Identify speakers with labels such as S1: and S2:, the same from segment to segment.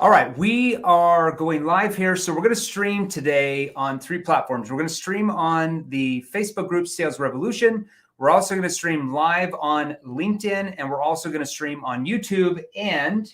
S1: All right, we are going live here. So we're going to stream today on 3 platforms. We're going to stream on the Facebook group Sales Revolution. We're also going to stream live on LinkedIn, and we're also going to stream on YouTube. And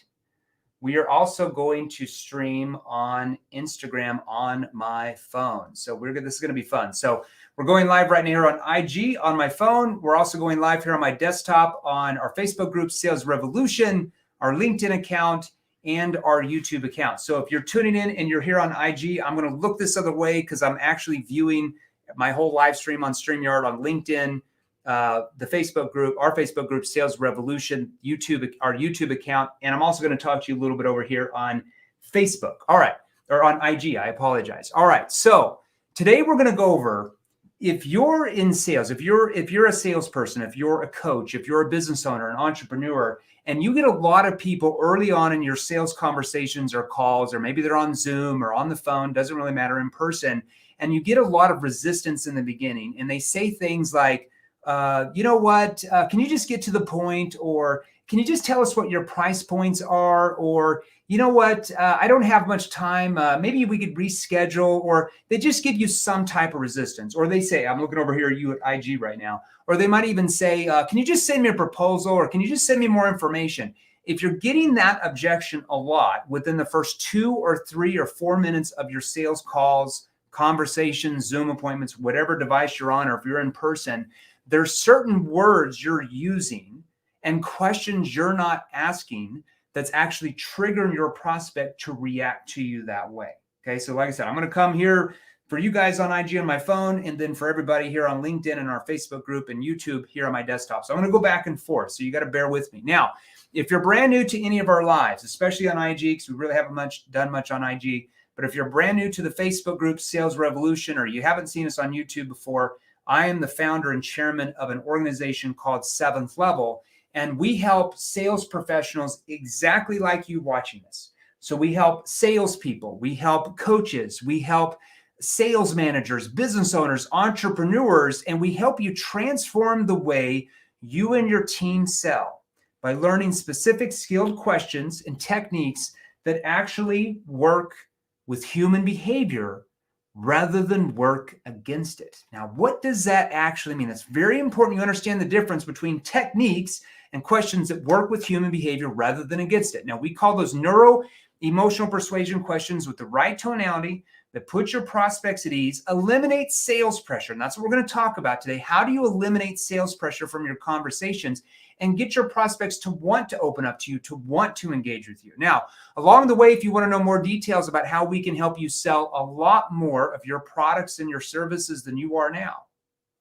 S1: we are also going to stream on Instagram on my phone. So this is going to be fun. So we're going live right now here on IG on my phone. We're also going live here on my desktop on our Facebook group Sales Revolution, our LinkedIn account, and our YouTube account. So if you're tuning in and you're here on IG, I'm going to look this other way because I'm actually viewing my whole live stream on StreamYard, on LinkedIn, the Facebook group, our Facebook group, Sales Revolution, YouTube, our YouTube account. And I'm also going to talk to you a little bit over here on Facebook. All right. Or on IG. I apologize. All right. So today we're going to go over, if you're in sales, if you're a salesperson, if you're a coach, if you're a business owner, an entrepreneur, and you get a lot of people early on in your sales conversations or calls, or maybe they're on Zoom or on the phone, doesn't really matter, in person, and you get a lot of resistance in the beginning, and they say things like, you know what, can you just get to the point? Or can you just tell us what your price points are? Or, you know what, I don't have much time. Maybe we could reschedule. Or they just give you some type of resistance. Or they say, I'm looking over here at you at IG right now. Or they might even say, can you just send me a proposal? Or can you just send me more information? If you're getting that objection a lot within the first 2 or 3 or 4 minutes of your sales calls, conversations, Zoom appointments, whatever device you're on, or if you're in person, there's certain words you're using and questions you're not asking that's actually triggering your prospect to react to you that way. Okay, so like I said, I'm going to come here for you guys on IG on my phone, and then for everybody here on LinkedIn and our Facebook group and YouTube here on my desktop. So I'm going to go back and forth. So you got to bear with me. Now, if you're brand new to any of our lives, especially on IG, because we really haven't done much on IG, but if you're brand new to the Facebook group Sales Revolution, or you haven't seen us on YouTube before, I am the founder and chairman of an organization called Seventh Level, and we help sales professionals exactly like you watching this. So we help salespeople, we help coaches, we help sales managers, business owners, entrepreneurs, and we help you transform the way you and your team sell by learning specific skilled questions and techniques that actually work with human behavior rather than work against it. Now, what does that actually mean? It's very important you understand the difference between techniques and questions that work with human behavior rather than against it. Now, we call those neuro-emotional persuasion questions with the right tonality that put your prospects at ease, eliminate sales pressure. And that's what we're going to talk about today. How do you eliminate sales pressure from your conversations and get your prospects to want to open up to you, to want to engage with you? Now, along the way, if you want to know more details about how we can help you sell a lot more of your products and your services than you are now,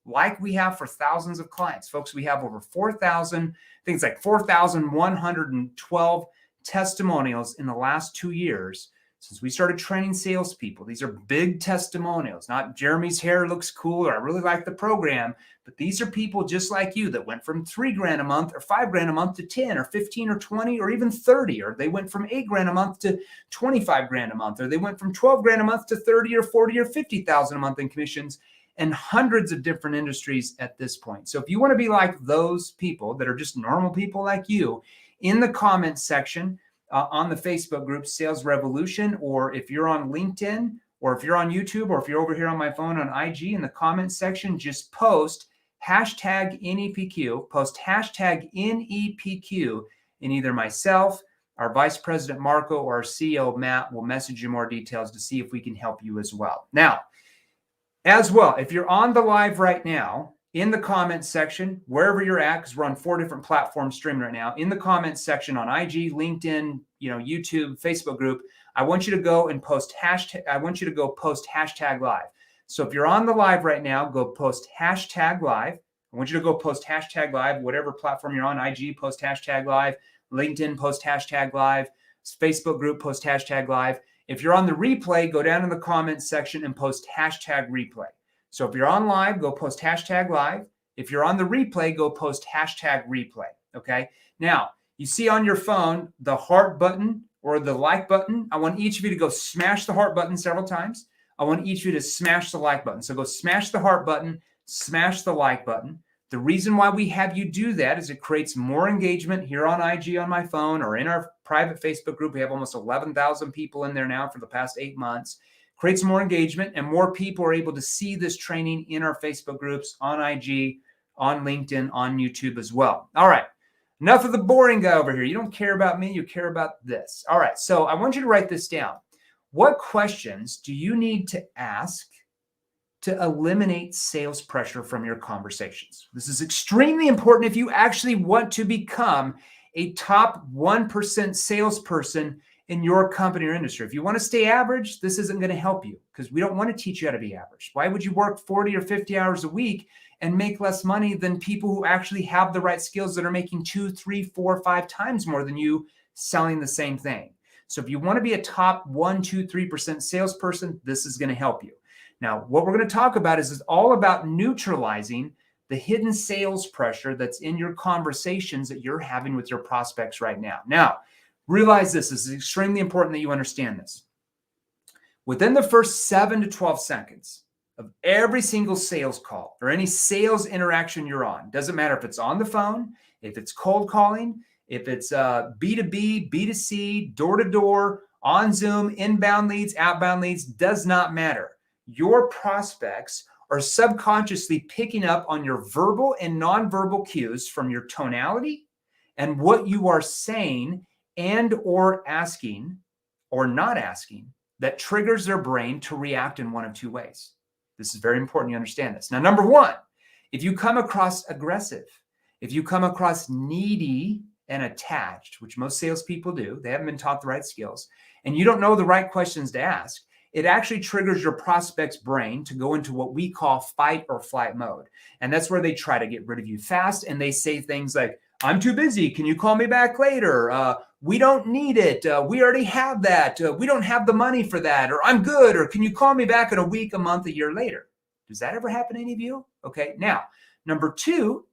S1: like we have for thousands of clients. Folks, we have over 4,000, things like 4,112 testimonials in the last 2 years since we started training salespeople. These are big testimonials, not Jeremy's hair looks cool, or I really like the program, but these are people just like you that went from $3,000 a month or $5,000 a month to 10 or 15 or 20 or even 30, or they went from $8,000 a month to 25,000 a month, or they went from 12,000 a month to 30 or 40 or 50,000 a month in commissions, and hundreds of different industries at this point. So if you want to be like those people that are just normal people like you, in the comments section, on the Facebook group Sales Revolution, or if you're on LinkedIn, or if you're on YouTube, or if you're over here on my phone on IG, in the comments section, just post hashtag NEPQ, post hashtag NEPQ, and either myself, our Vice President Marco, or our CEO Matt will message you more details to see if we can help you as well. Now, as well, if you're on the live right now, in the comments section, wherever you're at, because we're on 4 different platforms streaming right now, in the comments section on IG, LinkedIn, YouTube, Facebook group, I want you to go and post hashtag. I want you to go post hashtag live. So if you're on the live right now, go post hashtag live. I want you to go post hashtag live, whatever platform you're on. IG, post hashtag live. LinkedIn, post hashtag live. Facebook group, post hashtag live. If you're on the replay, go down in the comments section and post hashtag replay. So if you're on live, go post hashtag live. If you're on the replay, go post hashtag replay. Okay. Now, you see on your phone the heart button or the like button. I want each of you to go smash the heart button several times. I want each of you to smash the like button. So go smash the heart button, smash the like button. The reason why we have you do that is it creates more engagement here on IG on my phone or in our private Facebook group. We have almost 11,000 people in there now for the past 8 months. Creates more engagement, and more people are able to see this training in our Facebook groups, on IG, on LinkedIn, on YouTube as well. All right. Enough of the boring guy over here. You don't care about me. You care about this. All right. So I want you to write this down. What questions do you need to ask to eliminate sales pressure from your conversations? This is extremely important if you actually want to become a top 1% salesperson in your company or industry. If you want to stay average, this isn't going to help you, because we don't want to teach you how to be average. Why would you work 40 or 50 hours a week and make less money than people who actually have the right skills that are making 2, 3, 4, 5 times more than you selling the same thing? So if you want to be a top 1, 2, 3% salesperson, this is going to help you. Now, what we're going to talk about is all about neutralizing the hidden sales pressure that's in your conversations that you're having with your prospects right now. Now, realize this is extremely important that you understand this. Within the first 7 to 12 seconds of every single sales call or any sales interaction you're on, doesn't matter if it's on the phone, if it's cold calling, if it's B2B, B2C, door-to-door, on Zoom, inbound leads, outbound leads, does not matter. Your prospects are subconsciously picking up on your verbal and nonverbal cues from your tonality and what you are saying and or asking or not asking that triggers their brain to react in one of two ways. This is very important you understand this. Now, number one, if you come across aggressive, if you come across needy and attached, which most salespeople do, they haven't been taught the right skills, and you don't know the right questions to ask, it actually triggers your prospect's brain to go into what we call fight or flight mode. And that's where they try to get rid of you fast. And they say things like, I'm too busy. Can you call me back later? We don't need it. We already have that. We don't have the money for that. Or I'm good. Or can you call me back in a week, a month, a year later? Does that ever happen to any of you? Okay. Now, number two,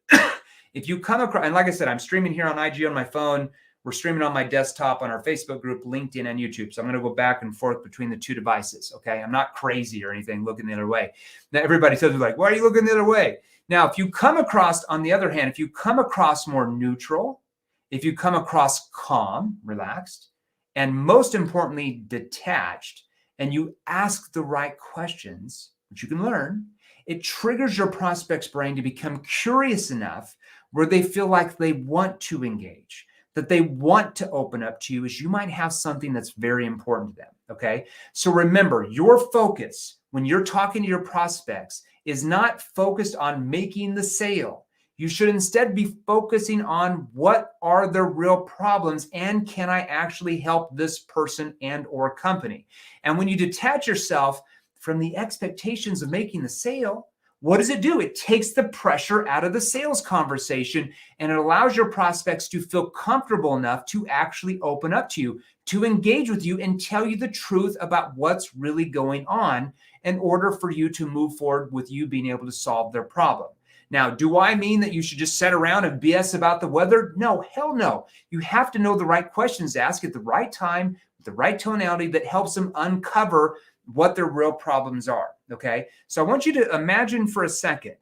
S1: if you come across, and like I said, I'm streaming here on IG on my phone. We're streaming on my desktop on our Facebook group, LinkedIn, and YouTube. So I'm going to go back and forth between the two devices. Okay. I'm not crazy or anything looking the other way. Now, everybody says, like, why are you looking the other way? Now, if you come across, on the other hand, if you come across more neutral, if you come across calm, relaxed, and most importantly, detached, and you ask the right questions, which you can learn, it triggers your prospect's brain to become curious enough where they feel like they want to engage, that they want to open up to you, as you might have something that's very important to them, okay? So remember, your focus when you're talking to your prospects is not focused on making the sale. You should instead be focusing on what are their real problems and can I actually help this person and or company? And when you detach yourself from the expectations of making the sale, what does it do? It takes the pressure out of the sales conversation and it allows your prospects to feel comfortable enough to actually open up to you, to engage with you and tell you the truth about what's really going on in order for you to move forward with you being able to solve their problem. Now, do I mean that you should just sit around and BS about the weather? No, hell no. You have to know the right questions to ask at the right time, with the right tonality that helps them uncover what their real problems are, okay? So I want you to imagine for a second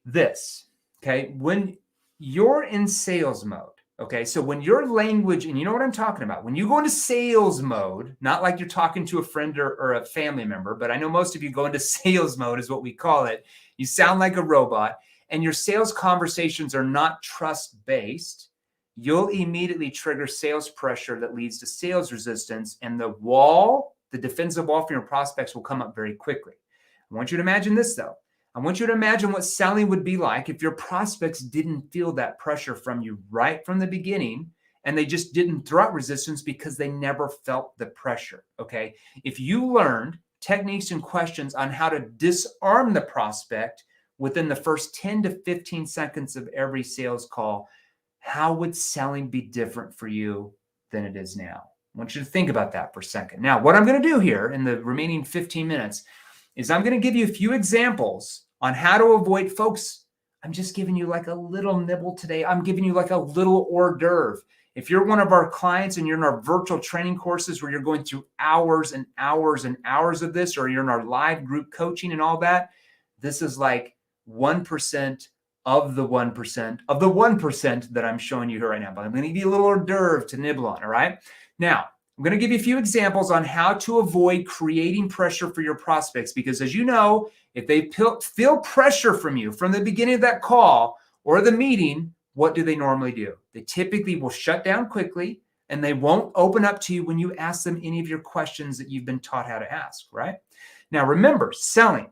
S1: this, okay? When you're in sales mode, okay? So when your language, and you know what I'm talking about, when you go into sales mode, not like you're talking to a friend or a family member, but I know most of you go into sales mode is what we call it. You sound like a robot and your sales conversations are not trust-based, you'll immediately trigger sales pressure that leads to sales resistance, and the defensive wall from your prospects will come up very quickly. I want you to imagine this though. I want you to imagine what selling would be like if your prospects didn't feel that pressure from you right from the beginning and they just didn't throw out resistance because they never felt the pressure, okay? If you learned techniques and questions on how to disarm the prospect within the first 10 to 15 seconds of every sales call, how would selling be different for you than it is now? I want you to think about that for a second. Now, what I'm going to do here in the remaining 15 minutes is I'm going to give you a few examples on how to avoid, folks. I'm just giving you like a little nibble today. I'm giving you like a little hors d'oeuvre. If you're one of our clients and you're in our virtual training courses where you're going through hours and hours and hours of this, or you're in our live group coaching and all that, this is like 1% of the 1% that I'm showing you here right now. But I'm going to give you a little hors d'oeuvre to nibble on, all right? Now, I'm going to give you a few examples on how to avoid creating pressure for your prospects, because as you know, if they feel pressure from you from the beginning of that call or the meeting, what do they normally do? They typically will shut down quickly, and they won't open up to you when you ask them any of your questions that you've been taught how to ask, right? Now, remember, selling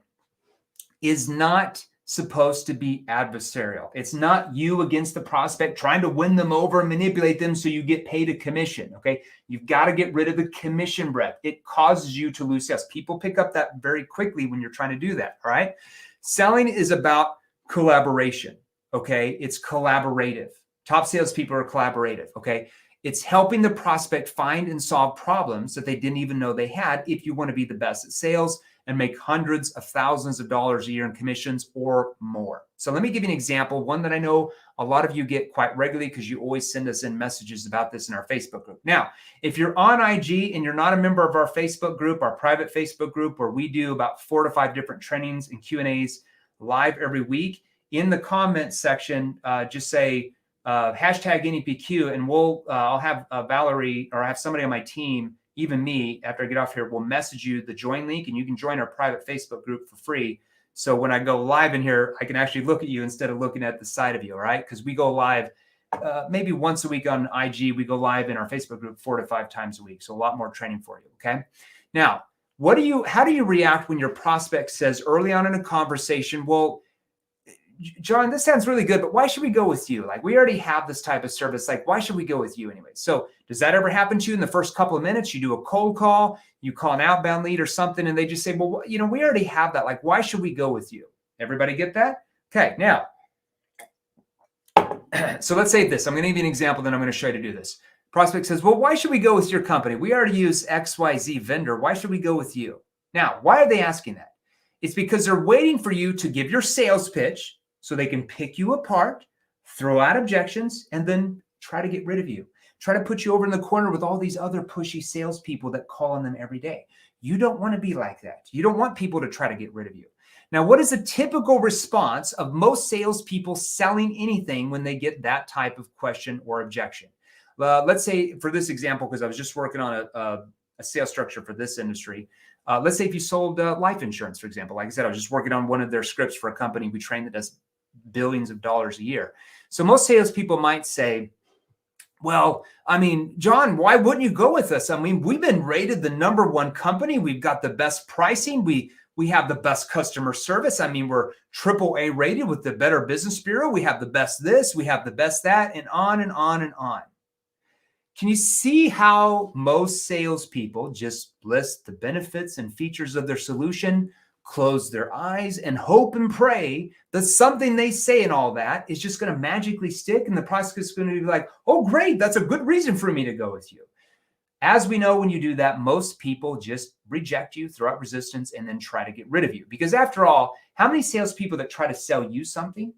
S1: is not supposed to be adversarial. It's not you against the prospect trying to win them over and manipulate them so you get paid a commission, okay? You've got to get rid of the commission breath. It causes you to lose sales. People pick up that very quickly when you're trying to do that, all right? Selling is about collaboration, okay? It's collaborative. Top salespeople are collaborative, okay? It's helping the prospect find and solve problems that they didn't even know they had if you want to be the best at sales and make hundreds of thousands of dollars a year in commissions or more. So let me give you an example, one that I know a lot of you get quite regularly because you always send us in messages about this in our Facebook group. Now, if you're on IG and you're not a member of our Facebook group, our private Facebook group, where we do about 4 to 5 different trainings and Q&As live every week, in the comments section, just say hashtag NEPQ, and I'll have Valerie, or I have somebody on my team, even me, after I get off here, will message you the join link, and you can join our private Facebook group for free. So when I go live in here, I can actually look at you instead of looking at the side of you, all right? Because we go live maybe once a week on IG. We go live in our Facebook group 4 to 5 times a week. So a lot more training for you, okay? Now, how do you react when your prospect says early on in a conversation, well, John, this sounds really good, but why should we go with you? Like, we already have this type of service. Like, why should we go with you anyway? So does that ever happen to you in the first couple of minutes? You do a cold call, you call an outbound lead or something, and they just say, well, we already have that. Like, why should we go with you? Everybody get that? Okay, now, so let's say this. I'm going to give you an example, then I'm going to show you to do this. Prospect says, well, why should we go with your company? We already use XYZ vendor. Why should we go with you? Now, why are they asking that? It's because they're waiting for you to give your sales pitch, so they can pick you apart, throw out objections, and then try to get rid of you. Try to put you over in the corner with all these other pushy salespeople that call on them every day. You don't want to be like that. You don't want people to try to get rid of you. Now, what is the typical response of most salespeople selling anything when they get that type of question or objection? Let's say, for this example, because I was just working on a sales structure for this industry, let's say if you sold life insurance, for example. Like I said, I was just working on one of their scripts for a company we train that does billions of dollars a year. So most salespeople might say, well, I mean, John, why wouldn't you go with us? I mean, we've been rated the #1 company. We've got the best pricing. We have the best customer service. I mean, we're AAA rated with the Better Business Bureau. We have the best this, we have the best that, and on and on and on. Can you see how most salespeople just list the benefits and features of their solution, close their eyes, and hope and pray that something they say and all that is just going to magically stick, and the prospect's going to be like, oh, great, that's a good reason for me to go with you. As we know, when you do that, most people just reject you, throw out resistance, and then try to get rid of you. Because after all, how many salespeople that try to sell you something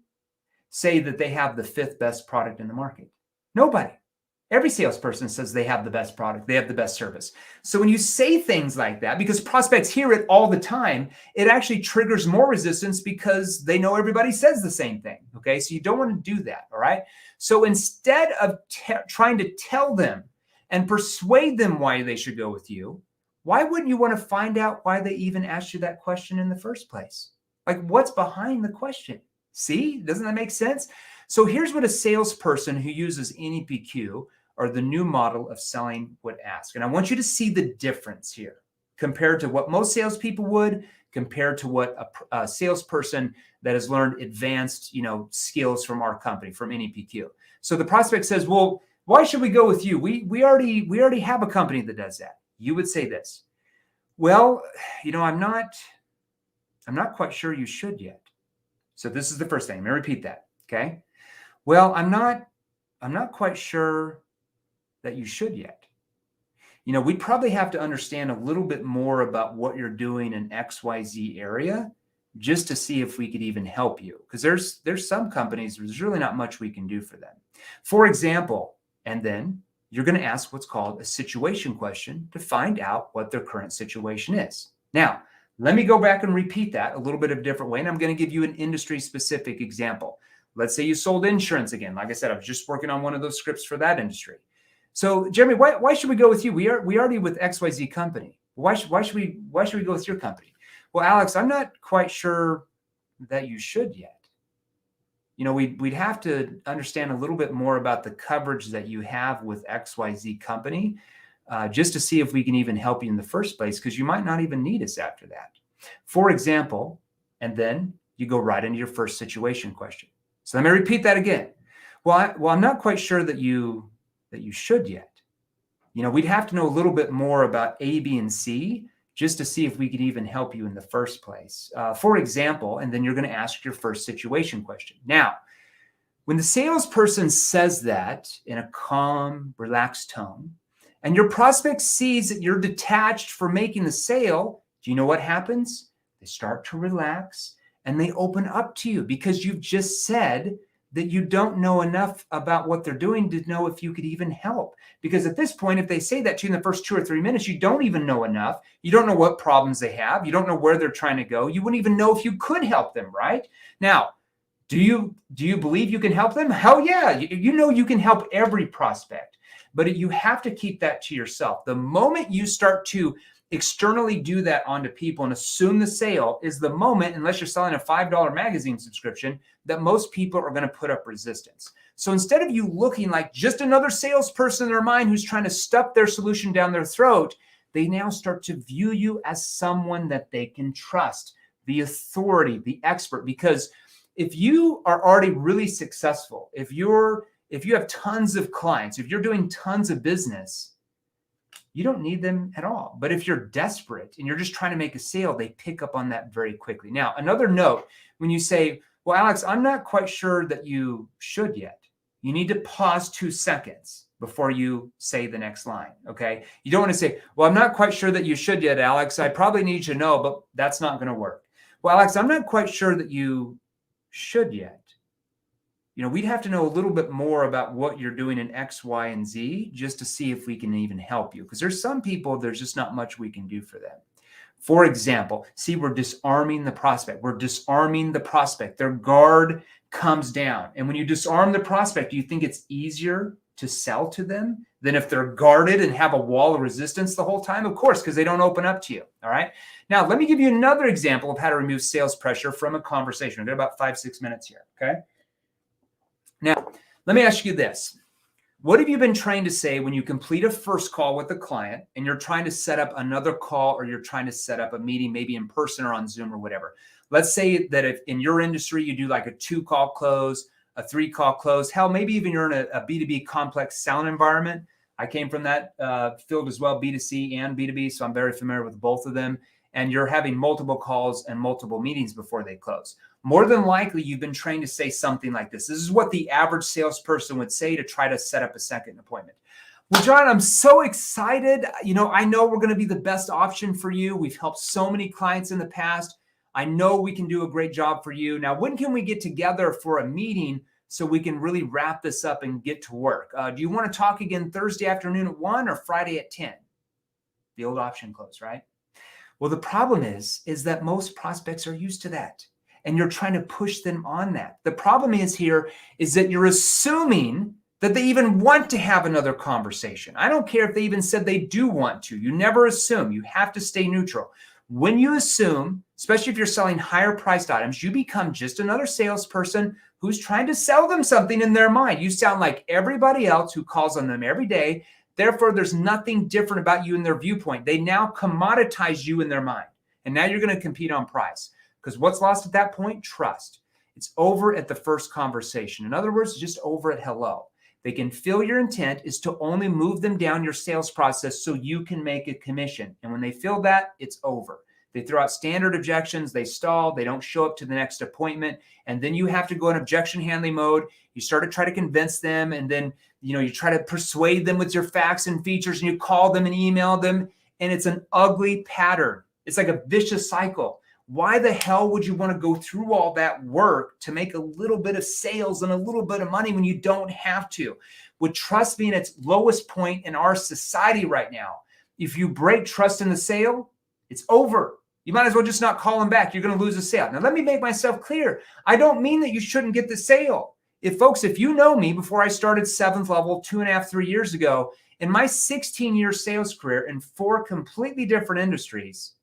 S1: say that they have the 5th best product in the market? Nobody. Every salesperson says they have the best product, they have the best service. So when you say things like that, because prospects hear it all the time, it actually triggers more resistance because they know everybody says the same thing, okay? So you don't want to do that, all right? So instead of trying to tell them and persuade them why they should go with you, why wouldn't you want to find out why they even asked you that question in the first place? Like, what's behind the question? See, doesn't that make sense? So here's what a salesperson who uses NEPQ, or the new model of selling, would ask. And I want you to see the difference here compared to what most salespeople would, compared to what a salesperson that has learned advanced, skills from our company, from NEPQ. So the prospect says, well, why should we go with you? We already have a company that does that. You would say this, well, I'm not quite sure you should yet. So this is the first thing. Let me repeat that. Okay. Well, I'm not quite sure that you should yet. We'd probably have to understand a little bit more about what you're doing in XYZ area just to see if we could even help you. Because there's some companies, there's really not much we can do for them. For example, and then you're going to ask what's called a situation question to find out what their current situation is. Now, let me go back and repeat that a little bit of a different way, and I'm going to give you an industry-specific example. Let's say you sold insurance again. Like I said, I was just working on one of those scripts for that industry. So Jeremy, why should we go with you? We already with XYZ company. Why should we go with your company? Well, Alex, I'm not quite sure that you should yet. You know, we'd have to understand a little bit more about the coverage that you have with XYZ company, just to see if we can even help you in the first place, because you might not even need us after that. For example, and then you go right into your first situation question. So let me repeat that again. Well, I'm not quite sure that you should yet. You know, we'd have to know a little bit more about A, B, and C just to see if we could even help you in the first place. For example, and then you're going to ask your first situation question. Now, when the salesperson says that in a calm, relaxed tone, and your prospect sees that you're detached from making the sale, do you know what happens? They start to relax and they open up to you, because you've just said that you don't know enough about what they're doing to know if you could even help. Because at this point, if they say that to you in the first 2 or 3 minutes, you don't even know enough. You don't know what problems they have. You don't know where they're trying to go. You wouldn't even know if you could help them, right? Now, do you believe you can help them? Hell yeah. You know you can help every prospect, but you have to keep that to yourself. The moment you start to externally do that onto people and assume the sale is the moment, unless you're selling a $5 magazine subscription, that most people are going to put up resistance. So instead of you looking like just another salesperson in their mind who's trying to stuff their solution down their throat, they now start to view you as someone that they can trust, the authority, the expert. Because if you are already really successful, if you have tons of clients, if you're doing tons of business, you don't need them at all. But if you're desperate and you're just trying to make a sale, they pick up on that very quickly. Now, another note, when you say, well, Alex, I'm not quite sure that you should yet, you need to pause 2 seconds before you say the next line, okay? You don't want to say, well, I'm not quite sure that you should yet, Alex. I probably need you to know, but that's not going to work. Well, Alex, I'm not quite sure that you should yet. You know, we'd have to know a little bit more about what you're doing in X, Y, and Z just to see if we can even help you. Because there's some people, there's just not much we can do for them. For example, see, we're disarming the prospect. We're disarming the prospect. Their guard comes down. And when you disarm the prospect, do you think it's easier to sell to them than if they're guarded and have a wall of resistance the whole time? Of course, because they don't open up to you. All right. Now, let me give you another example of how to remove sales pressure from a conversation. We've got about 5-6 minutes here. Okay. Now, let me ask you this. What have you been trained to say when you complete a first call with a client and you're trying to set up another call, or you're trying to set up a meeting, maybe in person or on Zoom or whatever? Let's say that if in your industry, you do like a 2-call close, a 3-call close, hell, maybe even you're in a B2B complex selling environment. I came from that field as well, B2C and B2B, so I'm very familiar with both of them. And you're having multiple calls and multiple meetings before they close. More than likely, you've been trained to say something like this. This is what the average salesperson would say to try to set up a second appointment. Well, John, I'm so excited. You know, I know we're going to be the best option for you. We've helped so many clients in the past. I know we can do a great job for you. Now, when can we get together for a meeting so we can really wrap this up and get to work? Do you want to talk again Thursday afternoon at 1 or Friday at 10? The old option close, right? Well, the problem is that most prospects are used to that, and you're trying to push them on that. The problem is that you're assuming that they even want to have another conversation. I don't care if they even said they do want to. You never assume. You have to stay neutral. When you assume, especially if you're selling higher priced items, you become just another salesperson who's trying to sell them something in their mind. You sound like everybody else who calls on them every day. Therefore, there's nothing different about you in their viewpoint. They now commoditize you in their mind. And now you're going to compete on price. Because what's lost at that point? Trust. It's over at the first conversation. In other words, it's just over at hello. They can feel your intent is to only move them down your sales process so you can make a commission. And when they feel that, it's over. They throw out standard objections, they stall, they don't show up to the next appointment, and then you have to go in objection handling mode. You start to try to convince them, and then you try to persuade them with your facts and features, and you call them and email them, and it's an ugly pattern. It's like a vicious cycle. Why the hell would you want to go through all that work to make a little bit of sales and a little bit of money when you don't have to? With trust being at its lowest point in our society right now, if you break trust in the sale, it's over. You might as well just not call them back. You're going to lose a sale. Now, let me make myself clear. I don't mean that you shouldn't get the sale. If you know me before I started 7th level 2.5, 3 years ago, in my 16-year sales career in 4 completely different industries,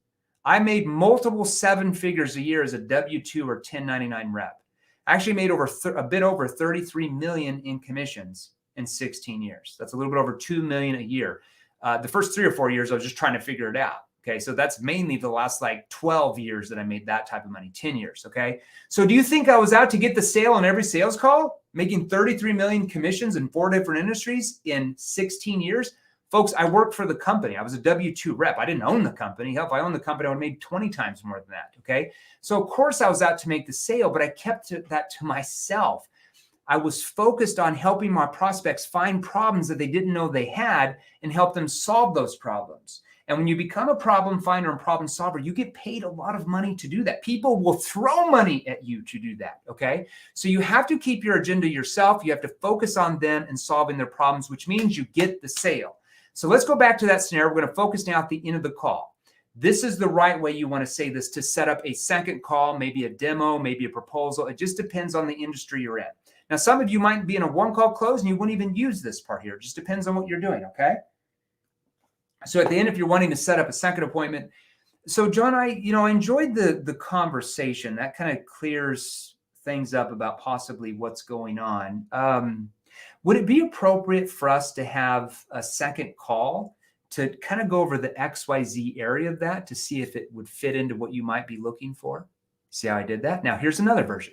S1: I made multiple 7 figures a year as a W-2 or 1099 rep. I actually made a bit over 33 million in commissions in 16 years. That's a little bit over 2 million a year. The first 3 or 4 years, I was just trying to figure it out. Okay, so that's mainly the last like 12 years that I made that type of money, 10 years, okay? So do you think I was out to get the sale on every sales call, making 33 million commissions in 4 different industries in 16 years? Folks, I worked for the company. I was a W-2 rep. I didn't own the company. Hell, if I owned the company, I would have made 20 times more than that, okay? So of course I was out to make the sale, but I kept that to myself. I was focused on helping my prospects find problems that they didn't know they had and help them solve those problems. And when you become a problem finder and problem solver, you get paid a lot of money to do that. People will throw money at you to do that, okay? So you have to keep your agenda yourself. You have to focus on them and solving their problems, which means you get the sale. So let's go back to that scenario. We're going to focus now at the end of the call. This is the right way you want to say this to set up a second call, maybe a demo, maybe a proposal. It just depends on the industry you're in. Now, some of you might be in a one-call close and you wouldn't even use this part here. It just depends on what you're doing, okay? So at the end, if you're wanting to set up a second appointment. So John, I enjoyed the conversation. That kind of clears things up about possibly what's going on. Would it be appropriate for us to have a second call to kind of go over the XYZ area of that to see if it would fit into what you might be looking for? See how I did that? Now, here's another version.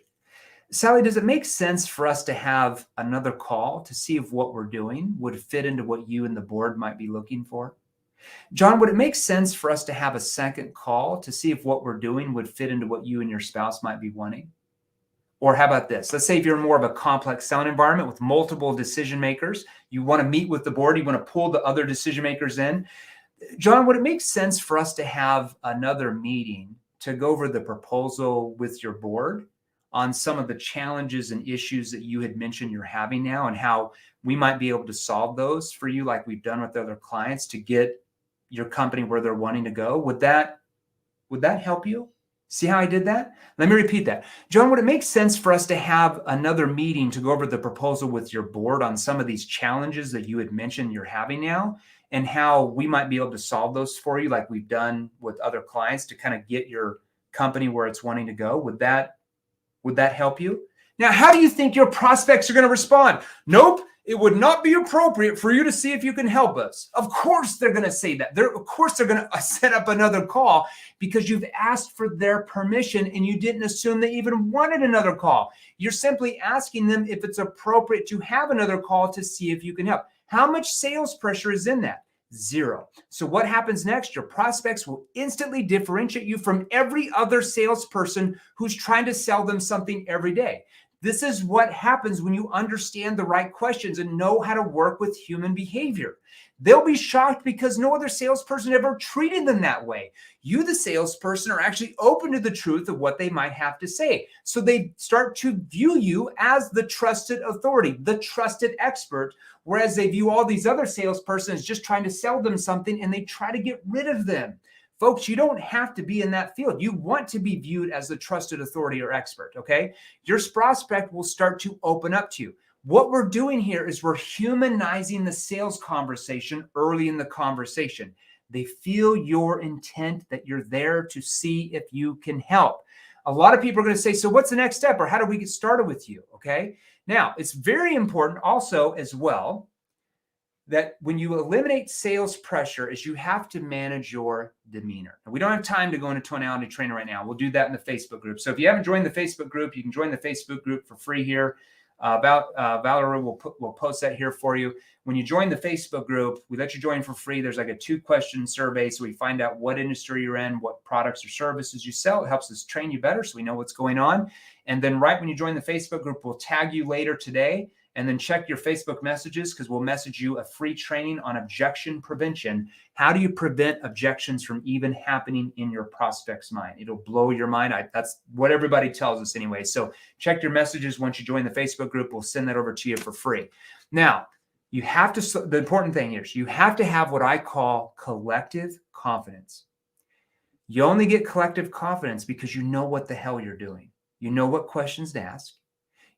S1: Sally, does it make sense for us to have another call to see if what we're doing would fit into what you and the board might be looking for? John, would it make sense for us to have a second call to see if what we're doing would fit into what you and your spouse might be wanting? Or how about this? Let's say if you're more of a complex selling environment with multiple decision makers, you want to meet with the board, you want to pull the other decision makers in. John, would it make sense for us to have another meeting to go over the proposal with your board on some of the challenges and issues that you had mentioned you're having now and how we might be able to solve those for you like we've done with other clients to get your company where they're wanting to go? Would that help you? See how I did that? Let me repeat that. John, would it make sense for us to have another meeting to go over the proposal with your board on some of these challenges that you had mentioned you're having now and how we might be able to solve those for you like we've done with other clients to kind of get your company where it's wanting to go? Would that help you? Now, how do you think your prospects are going to respond? Nope. It would not be appropriate for you to see if you can help us. Of course, they're going to say that. Of course, they're going to set up another call because you've asked for their permission and you didn't assume they even wanted another call. You're simply asking them if it's appropriate to have another call to see if you can help. How much sales pressure is in that? 0. So what happens next? Your prospects will instantly differentiate you from every other salesperson who's trying to sell them something every day. This is what happens when you understand the right questions and know how to work with human behavior. They'll be shocked because no other salesperson ever treated them that way. You, the salesperson, are actually open to the truth of what they might have to say. So they start to view you as the trusted authority, the trusted expert, whereas they view all these other salespersons as just trying to sell them something and they try to get rid of them. Folks, you don't have to be in that field. You want to be viewed as the trusted authority or expert, okay? Your prospect will start to open up to you. What we're doing here is we're humanizing the sales conversation early in the conversation. They feel your intent that you're there to see if you can help. A lot of people are going to say, so what's the next step or how do we get started with you, okay? Now, it's very important also as well that when you eliminate sales pressure is you have to manage your demeanor. And we don't have time to go into tonality training right now. We'll do that in the Facebook group. So if you haven't joined the Facebook group, you can join the Facebook group for free here. Valerie will post that here for you. When you join the Facebook group, we let you join for free. There's like a 2-question survey. So we find out what industry you're in, what products or services you sell. It helps us train you better so we know what's going on. And then right when you join the Facebook group, we'll tag you later today. And then check your Facebook messages because we'll message you a free training on objection prevention. How do you prevent objections from even happening in your prospect's mind? It'll blow your mind. That's what everybody tells us anyway. So check your messages once you join the Facebook group. We'll send that over to you for free. Now, you have to, the important thing here is you have to have what I call collective confidence. You only get collective confidence because you know what the hell you're doing. You know what questions to ask.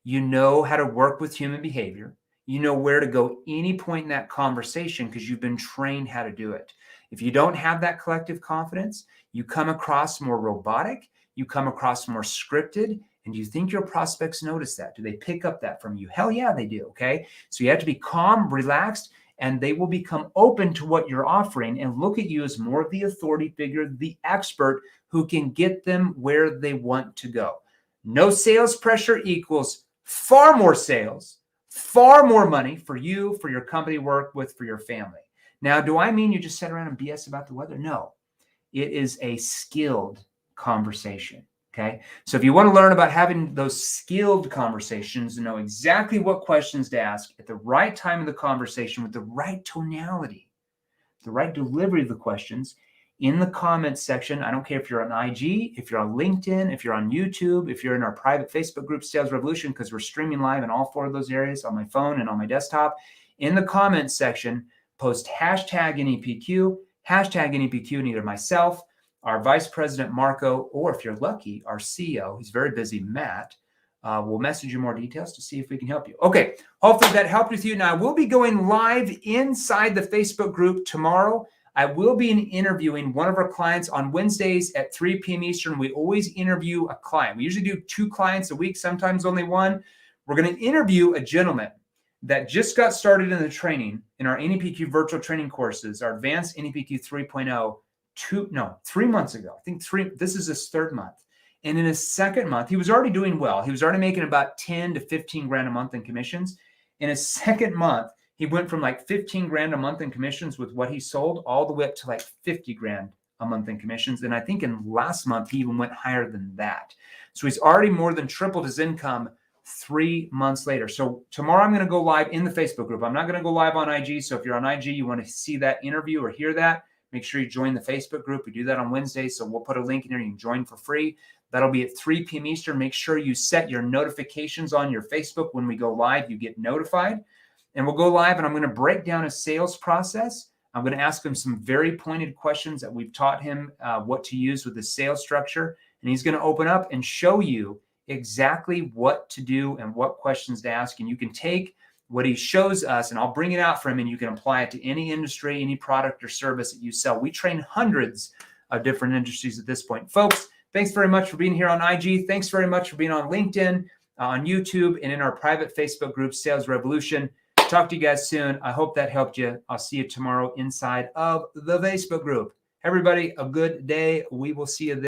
S1: You know how to work with human behavior. You know where to go any point in that conversation because you've been trained how to do it. If you don't have that collective confidence, you come across more robotic, you come across more scripted, and you think your prospects notice that. Do they pick up that from you? Hell yeah, they do. Okay. So you have to be calm, relaxed, and they will become open to what you're offering and look at you as more of the authority figure, the expert who can get them where they want to go. No sales pressure equals far more sales, far more money for you, for your company to work with, for your family. Now, do I mean you just sit around and BS about the weather? No, it is a skilled conversation. Okay. So if you want to learn about having those skilled conversations and know exactly what questions to ask at the right time of the conversation with the right tonality, the right delivery of the questions, in the comments section, I don't care if you're on IG, if you're on LinkedIn, if you're on YouTube, if you're in our private Facebook group, Sales Revolution, because we're streaming live in all 4 of those areas on my phone and on my desktop. In the comments section, post hashtag NEPQ, and either myself, our Vice President, Marco, or if you're lucky, our CEO, he's very busy, Matt, we'll message you more details to see if we can help you. Okay, hopefully that helped with you. Now, we'll be going live inside the Facebook group tomorrow. I will be interviewing one of our clients on Wednesdays at 3 p.m. Eastern. We always interview a client. We usually do 2 clients a week, sometimes only 1. We're going to interview a gentleman that just got started in the training in our NEPQ virtual training courses, our advanced NEPQ 3.0, 3 months ago. I think this is his 3rd month. And in his 2nd month, he was already doing well. He was already making about 10 to 15 grand a month in commissions. In his 2nd month, he went from like 15 grand a month in commissions with what he sold all the way up to like 50 grand a month in commissions. And I think in last month, he even went higher than that. So he's already more than tripled his income 3 months later. So tomorrow I'm going to go live in the Facebook group. I'm not going to go live on IG. So if you're on IG, you want to see that interview or hear that, make sure you join the Facebook group. We do that on Wednesdays. So we'll put a link in there. You can join for free. That'll be at 3 p.m. Eastern. Make sure you set your notifications on your Facebook. When we go live, you get notified. And we'll go live and I'm going to break down a sales process. I'm going to ask him some very pointed questions that we've taught him what to use with the sales structure. And he's going to open up and show you exactly what to do and what questions to ask. And you can take what he shows us and I'll bring it out for him and you can apply it to any industry, any product or service that you sell. We train hundreds of different industries at this point. Folks, thanks very much for being here on IG. Thanks very much for being on LinkedIn, on YouTube, and in our private Facebook group, Sales Revolution. Talk to you guys soon. I hope that helped you. I'll see you tomorrow inside of the Facebook group. Everybody, a good day. We will see you there.